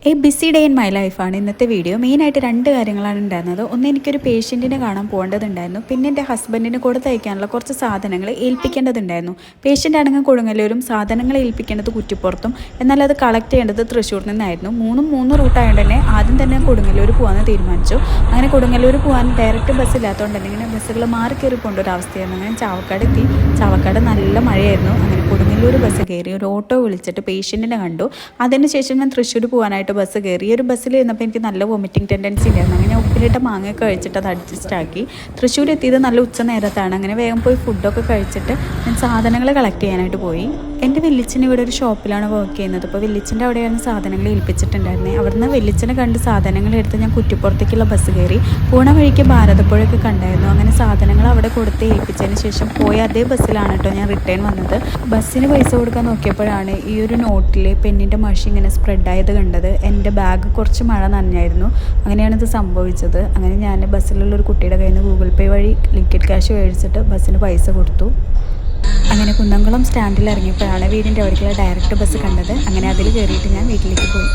A B C day in my ലൈഫാണ് ഇന്നത്തെ video. മെയിനായിട്ട് രണ്ട് കാര്യങ്ങളാണ് ഉണ്ടായിരുന്നത്. ഒന്ന്, എനിക്കൊരു പേഷ്യൻറ്റിനെ കാണാൻ പോകേണ്ടതുണ്ടായിരുന്നു. പിന്നെ എൻ്റെ ഹസ്ബൻഡിന് കൊടുത്തയക്കാനുള്ള കുറച്ച് സാധനങ്ങൾ ഏൽപ്പിക്കേണ്ടതുണ്ടായിരുന്നു. പേഷ്യൻ്റ് ആണെങ്കിൽ കൊടുങ്ങല്ലൂരും, സാധനങ്ങൾ ഏൽപ്പിക്കേണ്ടത് കുറ്റിപ്പുറത്തും. എന്നാൽ അത് കളക്ട് ചെയ്യേണ്ടത് തൃശ്ശൂരിൽ നിന്നായിരുന്നു. മൂന്ന് റൂട്ടായതുകൊണ്ട് തന്നെ ആദ്യം തന്നെ കൊടുങ്ങല്ലൂർ പോകാമെന്ന് തീരുമാനിച്ചു. അങ്ങനെ കൊടുങ്ങല്ലൂർ പോകാൻ ഡയറക്റ്റ് ബസ് ഇല്ലാത്തതുകൊണ്ട് തന്നെ ഇങ്ങനെ ബസ്സുകൾ മാറി കയറി പോകേണ്ട ഒരു അവസ്ഥയായിരുന്നു. അങ്ങനെ ചാവക്കാട് എത്തി. ചാവക്കാട് നല്ല മഴയായിരുന്നു. അങ്ങനെ കൊടുങ്ങല്ലൂർ ബസ് കയറി ഒരു ഓട്ടോ വിളിച്ചിട്ട് പേഷ്യൻറ്റിനെ കണ്ടു. അതിനുശേഷം ഞാൻ തൃശ്ശൂർ പോകാനായിട്ട് ബസ് കയറി. ഒരു ബസ്സിൽ ഇരുന്നപ്പോൾ എനിക്ക് നല്ല വോമിറ്റിംഗ് ടെൻഡൻസി ഉണ്ടായിരുന്നു. അങ്ങനെ ഉപ്പിലിട്ട മാങ്ങയൊക്കെ കഴിച്ചിട്ട് അത് അഡ്ജസ്റ്റ് ആക്കി. തൃശ്ശൂർ എത്തിയത് നല്ല ഉച്ച നേരത്താണ്. അങ്ങനെ വേഗം പോയി ഫുഡൊക്കെ കഴിച്ചിട്ട് ഞാൻ സാധനങ്ങൾ കളക്ട് ചെയ്യാനായിട്ട് പോയി. എൻ്റെ വെല്ലിച്ചൻ ഇവിടെ ഒരു ഷോപ്പിലാണ് വർക്ക് ചെയ്യുന്നത്. അപ്പോൾ വെല്ലിച്ചൻ്റെ അവിടെയാണ് സാധനങ്ങൾ ഏൽപ്പിച്ചിട്ടുണ്ടായിരുന്നത്. അവിടുന്ന് വെല്ലിച്ചനെ കണ്ട് സാധനങ്ങൾ എടുത്ത് ഞാൻ കുറ്റിപ്പുറത്തേക്കുള്ള ബസ് കയറി. പോണ വഴിക്ക് ഭാരതപ്പുഴയൊക്കെ കണ്ടായിരുന്നു. അങ്ങനെ സാധനങ്ങൾ അവിടെ കൊടുത്ത് ഏൽപ്പിച്ചതിന് ശേഷം പോയ അതേ ബസ്സിലാണ് കേട്ടോ ഞാൻ റിട്ടേൺ വന്നത്. ബസ്സിന് പൈസ കൊടുക്കാൻ നോക്കിയപ്പോഴാണ് ഈ ഒരു നോട്ടിൽ പെന്നിൻ്റെ മഷി ഇങ്ങനെ സ്പ്രെഡായത് കണ്ടത്. എൻ്റെ ബാഗ് കുറച്ച് മഴ നനഞ്ഞായിരുന്നു. അങ്ങനെയാണ് ഇത് സംഭവിച്ചത്. അങ്ങനെ ഞാൻ ബസ്സിലുള്ളൊരു കുട്ടിയുടെ കയ്യിൽ നിന്ന് ഗൂഗിൾ പേ വഴി ലിക്വിഡ് ക്യാഷ് മേടിച്ചിട്ട് ബസ്സിന് പൈസ കൊടുത്തു. അങ്ങനെ കുന്നംകുളം സ്റ്റാൻഡിൽ ഇറങ്ങിയപ്പോഴാണ് വീടിൻ്റെ അവിടേക്കുള്ള ഡയറക്റ്റ് ബസ് കണ്ടത്. അങ്ങനെ അതിൽ കയറിയിട്ട് ഞാൻ വീട്ടിലേക്ക് പോയി.